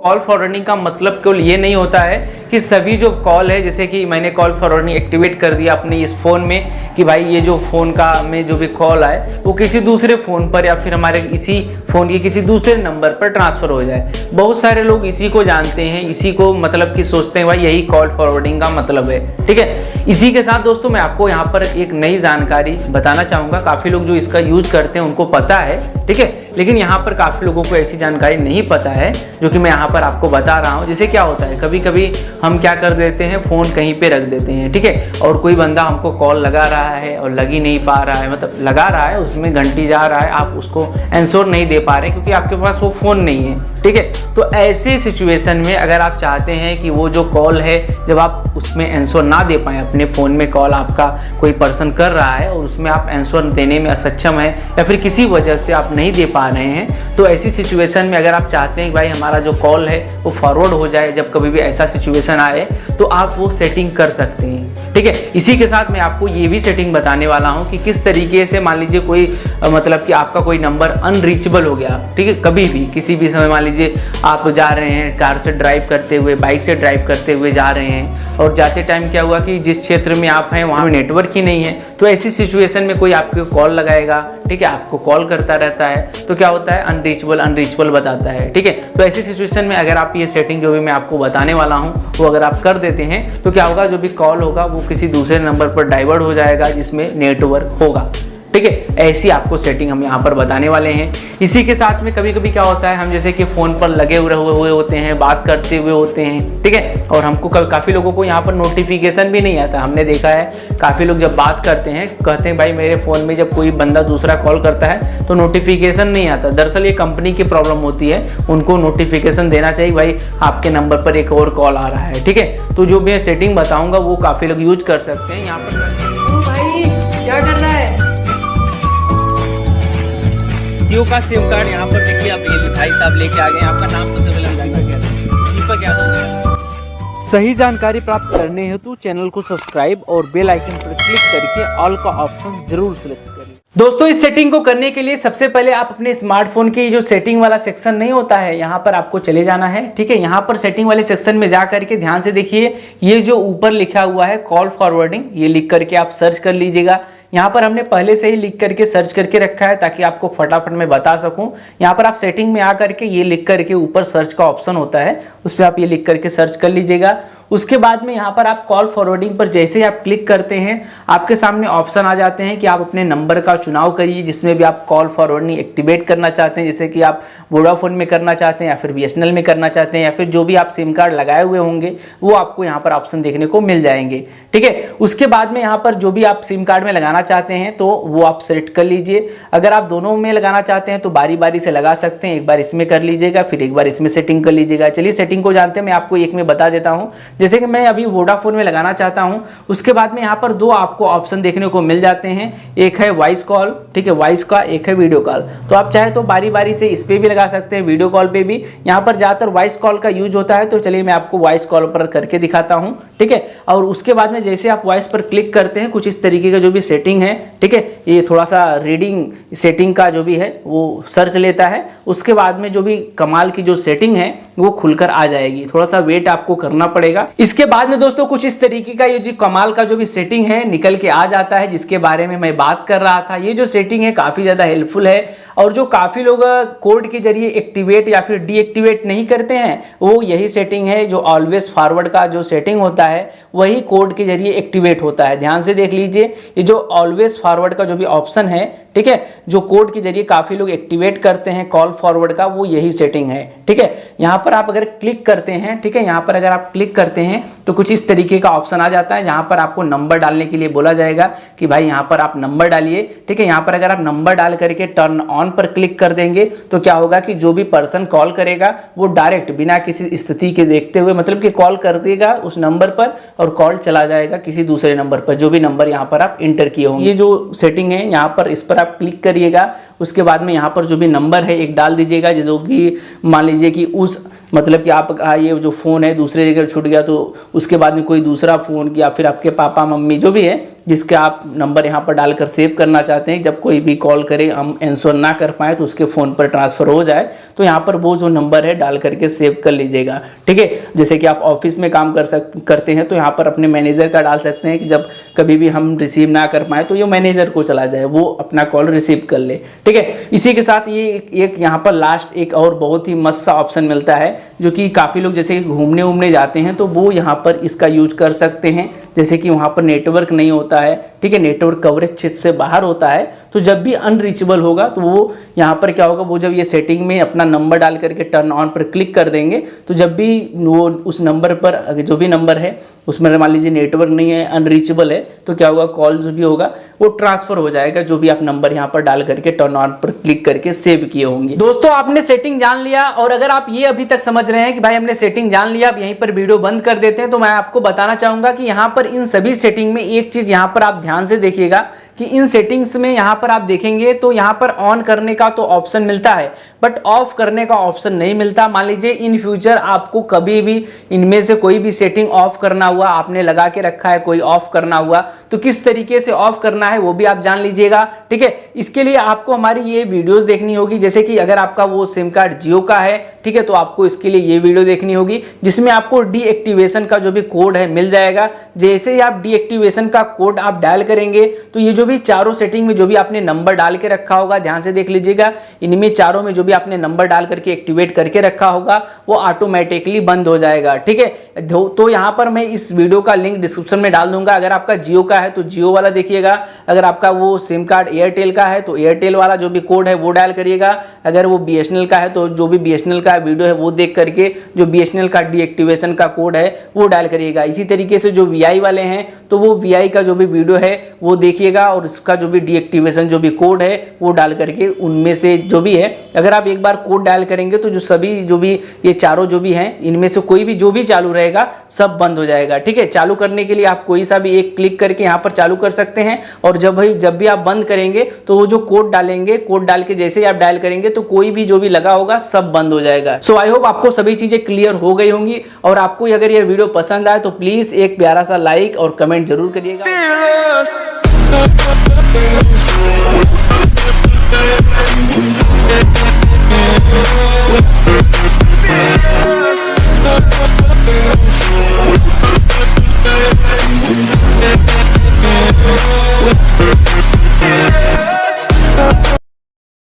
Call forwarding का मतलब केवल ये नहीं होता है कि सभी जो कॉल है, जैसे कि मैंने कॉल फॉरवर्डिंग एक्टिवेट कर दिया अपने इस फ़ोन में कि भाई ये जो फ़ोन का में जो भी कॉल आए वो किसी दूसरे फ़ोन पर या फिर हमारे इसी फ़ोन के किसी दूसरे नंबर पर ट्रांसफ़र हो जाए। बहुत सारे लोग इसी को जानते हैं, इसी को मतलब कि सोचते हैं भाई यही कॉल फॉरवर्डिंग का मतलब है। ठीक है, इसी के साथ दोस्तों मैं आपको यहाँ पर एक नई जानकारी बताना चाहूँगा। काफ़ी लोग जो इसका यूज करते हैं उनको पता है, ठीक है, लेकिन यहाँ पर काफ़ी लोगों को ऐसी जानकारी नहीं पता है जो कि मैं यहाँ पर आपको बता रहा हूँ। जैसे क्या होता है, कभी कभी हम क्या कर देते हैं, फ़ोन कहीं पे रख देते हैं, ठीक है, और कोई बंदा हमको कॉल लगा रहा है और लग ही नहीं पा रहा है, मतलब लगा रहा है उसमें घंटी जा रहा है, आप उसको आंसर नहीं दे पा रहे क्योंकि आपके पास वो फ़ोन नहीं है। ठीक है, तो ऐसे सिचुएशन में अगर आप चाहते हैं कि वो जो कॉल है जब आप उसमें आंसर ना दे पाएँ, अपने फ़ोन में कॉल आपका कोई पर्सन कर रहा है और उसमें आप आंसर देने में असक्षम है या फिर किसी वजह से आप नहीं दे पा रहे हैं, तो ऐसी सिचुएशन में अगर आप चाहते हैं कि भाई हमारा जो कॉल है वो फॉरवर्ड हो जाए, जब कभी भी ऐसा सिचुएशन आए तो आप वो सेटिंग कर सकते हैं। ठीक है, इसी के साथ मैं आपको ये भी सेटिंग बताने वाला हूँ कि किस तरीके से मान लीजिए कोई मतलब कि आपका कोई नंबर अनरीचेबल हो गया, ठीक है, कभी भी किसी भी समय, मान लीजिए आप जा रहे हैं कार से ड्राइव करते हुए, बाइक से ड्राइव करते हुए जा रहे हैं और जाते टाइम क्या हुआ कि जिस क्षेत्र में आप हैं वहाँ नेटवर्क ही नहीं है, तो ऐसी सिचुएशन में कोई आपको कॉल लगाएगा, ठीक है, आपको कॉल करता रहता है तो क्या होता है, अनरीचेबल बताता है। ठीक है, तो ऐसी सिचुएशन में अगर आप ये सेटिंग जो भी मैं आपको बताने वाला हूँ वो अगर आप कर देते हैं तो क्या होगा, जो भी कॉल होगा वो किसी दूसरे नंबर पर डाइवर्ट हो जाएगा जिसमें नेटवर्क होगा। ठीक है, ऐसी आपको सेटिंग हम यहाँ पर बताने वाले हैं। इसी के साथ में कभी कभी क्या होता है, हम जैसे कि फ़ोन पर लगे हुए होते हैं, बात करते हुए होते हैं, ठीक है, और हमको काफ़ी लोगों को यहाँ पर नोटिफिकेशन भी नहीं आता। हमने देखा है काफ़ी लोग जब बात करते हैं कहते हैं भाई मेरे फ़ोन में जब कोई बंदा दूसरा कॉल करता है तो नोटिफिकेशन नहीं आता। दरअसल ये कंपनी की प्रॉब्लम होती है, उनको नोटिफिकेशन देना चाहिए भाई आपके नंबर पर एक और कॉल आ रहा है। ठीक है, तो जो मैं सेटिंग बताऊँगा वो काफ़ी लोग यूज कर सकते हैं। यहाँ पर भाई क्या कर रहा है, जियो का सिम कार्ड यहाँ पर देखिए आप, ये भाई साहब लेके आ गए। आपका नाम सबसे पहले जानना क्या है, दीपक यादव। सही जानकारी प्राप्त करने हेतु चैनल को सब्सक्राइब और बेल आइकन पर क्लिक करके ऑल का ऑप्शन जरूर सिलेक्ट करें। दोस्तों इस सेटिंग को करने के लिए सबसे पहले आप अपने स्मार्टफोन की जो सेटिंग वाला सेक्शन नहीं होता है यहाँ पर आपको चले जाना है। ठीक है, यहाँ पर सेटिंग वाले सेक्शन में जा करके ध्यान से देखिए, ये जो ऊपर लिखा हुआ है कॉल फॉरवर्डिंग, ये लिख करके आप सर्च कर लीजिएगा। यहाँ पर हमने पहले से ही लिख करके सर्च करके रखा है ताकि आपको फटाफट में बता सकूं। यहाँ पर आप सेटिंग में आ करके ये लिख करके ऊपर सर्च का ऑप्शन होता है, उस पर आप ये लिख करके सर्च कर लीजिएगा। उसके बाद में यहाँ पर आप कॉल फॉरवर्डिंग पर जैसे ही आप क्लिक करते हैं आपके सामने ऑप्शन आ जाते हैं कि आप अपने नंबर का चुनाव करिए जिसमें भी आप कॉल फॉरवर्डिंग एक्टिवेट करना चाहते हैं, जैसे कि आप वोडाफोन में करना चाहते हैं या फिर बीएसएनएल में करना चाहते हैं या फिर जो भी आप सिम कार्ड लगाए हुए होंगे वो आपको यहाँ पर ऑप्शन देखने को मिल जाएंगे। ठीक है, उसके बाद में यहाँ पर जो भी आप सिम कार्ड में लगाना चाहते हैं तो वो आप सेलेक्ट कर लीजिए। अगर आप दोनों में लगाना चाहते हैं तो बारी बारी से लगा सकते हैं, एक बार इसमें कर लीजिएगा फिर एक बार इसमें सेटिंग कर लीजिएगा। चलिए सेटिंग को जानते हैं, मैं आपको एक में बता देता हूँ। जैसे कि मैं अभी वोडाफोन में लगाना चाहता हूँ, उसके बाद में यहाँ पर दो आपको ऑप्शन देखने को मिल जाते हैं, एक है वॉइस कॉल, ठीक है, वॉइस का, एक है वीडियो कॉल। तो आप चाहे तो बारी बारी से इस पे भी लगा सकते हैं, वीडियो कॉल पे भी। यहाँ पर ज़्यादातर वॉइस कॉल का यूज होता है, तो चलिए मैं आपको वॉइस कॉल पर करके दिखाता हूँ। ठीक है, और उसके बाद में जैसे आप वॉइस पर क्लिक करते हैं कुछ इस तरीके का जो भी सेटिंग है, ठीक है, ये थोड़ा सा रीडिंग सेटिंग का जो भी है वो सर्च लेता है। उसके बाद में जो भी कमाल की जो सेटिंग है वो खुलकर आ जाएगी, थोड़ा सा वेट आपको करना पड़ेगा। इसके बाद में दोस्तों कुछ इस तरीके का ये जो कमाल का जो भी सेटिंग है निकल के आ जाता है, जिसके बारे में मैं बात कर रहा था। ये जो सेटिंग है काफ़ी ज़्यादा हेल्पफुल है और जो काफ़ी लोग कोड के जरिए एक्टिवेट या फिर डीएक्टिवेट नहीं करते हैं वो यही सेटिंग है। जो ऑलवेज फॉरवर्ड का जो सेटिंग होता है वही कोड के जरिए एक्टिवेट होता है। ध्यान से देख लीजिए, ये जो ऑलवेज फॉरवर्ड का जो भी ऑप्शन है, ठीक है, जो कोड के जरिए काफ़ी लोग एक्टिवेट करते हैं कॉल फॉरवर्ड का, वो यही सेटिंग है। ठीक है, यहाँ पर आप अगर क्लिक करते हैं, ठीक है, यहाँ पर अगर आप क्लिक करते हैं तो कुछ इस तरीके का ऑप्शन आ जाता है जहाँ पर आपको नंबर डालने के लिए बोला जाएगा कि भाई यहाँ पर आप नंबर डालिए। ठीक है, यहाँ पर अगर आप नंबर डाल करके टर्न ऑन पर क्लिक कर देंगे तो क्या होगा कि जो भी पर्सन कॉल करेगा वो डायरेक्ट बिना किसी स्थिति के देखते हुए मतलब कि कॉल कर देगा उस नंबर पर और कॉल चला जाएगा किसी दूसरे नंबर पर, जो भी नंबर यहाँ पर आप इंटर किए होंगे। ये जो सेटिंग है यहाँ पर, इस पर आप क्लिक करिएगा। उसके बाद में यहाँ पर जो भी नंबर है एक डाल दीजिएगा, जो कि मान लीजिए कि उस मतलब कि आपका ये जो फ़ोन है दूसरे जगह छूट गया तो उसके बाद में कोई दूसरा फ़ोन या फिर आपके पापा मम्मी जो भी है जिसके आप नंबर यहाँ पर डालकर सेव करना चाहते हैं, जब कोई भी कॉल करे हम आंसर ना कर पाएँ तो उसके फ़ोन पर ट्रांसफ़र हो जाए, तो यहाँ पर वो जो नंबर है डाल करके सेव कर लीजिएगा। ठीक है, जैसे कि आप ऑफिस में काम करते हैं तो यहाँ पर अपने मैनेजर का डाल सकते हैं कि जब कभी भी हम रिसीव ना कर पाएँ तो ये मैनेजर को चला जाए, वो अपना कॉल रिसीव कर ले। ठीक है, इसी के साथ ये एक यहाँ पर लास्ट एक और बहुत ही मस्त सा ऑप्शन मिलता है जो कि काफ़ी लोग जैसे कि घूमने उमने जाते हैं तो वो यहाँ पर इसका यूज कर सकते हैं। जैसे कि वहाँ पर नेटवर्क नहीं होता है, ठीक है, नेटवर्क कवरेज क्षेत्र से बाहर होता है, तो जब भी अनरीचेबल होगा तो वो यहाँ पर क्या होगा, वो जब ये सेटिंग में अपना नंबर डाल करके टर्न ऑन पर क्लिक कर देंगे तो जब भी वो उस नंबर पर जो भी नंबर है उसमें मान लीजिए नेटवर्क नहीं है, अनरीचेबल है, तो क्या होगा, कॉल जो भी होगा वो ट्रांसफर हो जाएगा जो भी आप नंबर यहाँ पर डाल करके टर्न ऑन पर क्लिक करके सेव किए होंगे। दोस्तों आपने सेटिंग जान लिया, और अगर आप ये अभी तक समझ रहे हैं कि भाई हमने सेटिंग जान लिया अब यहीं पर वीडियो बंद कर देते हैं, तो मैं आपको बताना चाहूंगा कि यहाँ पर इन सभी सेटिंग में एक चीज यहाँ पर आप ध्यान से देखिएगा कि इन सेटिंग्स में यहाँ पर आप देखेंगे तो यहाँ पर ऑन करने का तो ऑप्शन मिलता है बट ऑफ करने का ऑप्शन नहीं मिलता। मान लीजिए इन फ्यूचर आपको कभी भी इनमें से कोई भी सेटिंग ऑफ करना हुआ, आपने लगा के रखा है कोई ऑफ करना हुआ, तो किस तरीके से ऑफ करना है वो भी आप जान लीजिएगा। ठीक है, इसके लिए आपको हमारी ये वीडियोस देखनी होगी। जैसे कि अगर आपका वो सिम कार्ड जियो का है, ठीक है, तो आपको इसके लिए ये वीडियो देखनी होगी जिसमें आपको डीएक्टिवेशन का जो भी कोड है मिल जाएगा। जैसे ही आप डीएक्टिवेशन का कोड आप डायल करेंगे तो ये जो भी चारों सेटिंग में जो भी आपने नंबर डाल के रखा होगा, ध्यान से देख लीजिएगा, इनमें चारों में जो भी आपने नंबर डाल करके एक्टिवेट करके रखा होगा वो ऑटोमेटिकली बंद हो जाएगा। ठीक है, तो यहाँ पर मैं इस वीडियो का लिंक डिस्क्रिप्शन में डाल दूंगा। अगर आपका जियो का है तो जियो वाला देखिएगा, अगर आपका वो सिम कार्ड एयरटेल का है तो एयरटेल वाला जो भी कोड है वो डायल करिएगा, अगर वो बीएसएनएल का है तो जो भी बीएसएनएल का वीडियो है वो देख करके जो बीएसएनएल का डीएक्टिवेशन का कोड है वो डायल करिएगा। इसी तरीके से जो वीआई वाले हैं तो वो वीआई का जो भी वीडियो है वो देखिएगा और उसका जो भी डीएक्टिवेशन जो भी कोड है वो डाल करके उनमें से जो भी है, अगर आप एक बार कोड डायल करेंगे तो जो सभी जो भी ये चारों जो भी हैं इनमें से कोई भी जो भी चालू रहेगा सब बंद हो जाएगा। ठीक है, चालू करने के लिए आप कोई सा भी एक क्लिक करके यहाँ पर चालू कर सकते हैं, और जब भी आप बंद करेंगे तो वो जो कोड डालेंगे, कोड डाल के जैसे ही आप डायल करेंगे तो कोई भी जो भी लगा होगा सब बंद हो जाएगा। सो आई होप आपको सभी चीजें क्लियर हो गई होंगी, और आपको अगर ये वीडियो पसंद आए तो प्लीज एक प्यारा सा लाइक और कमेंट जरूर करिएगा।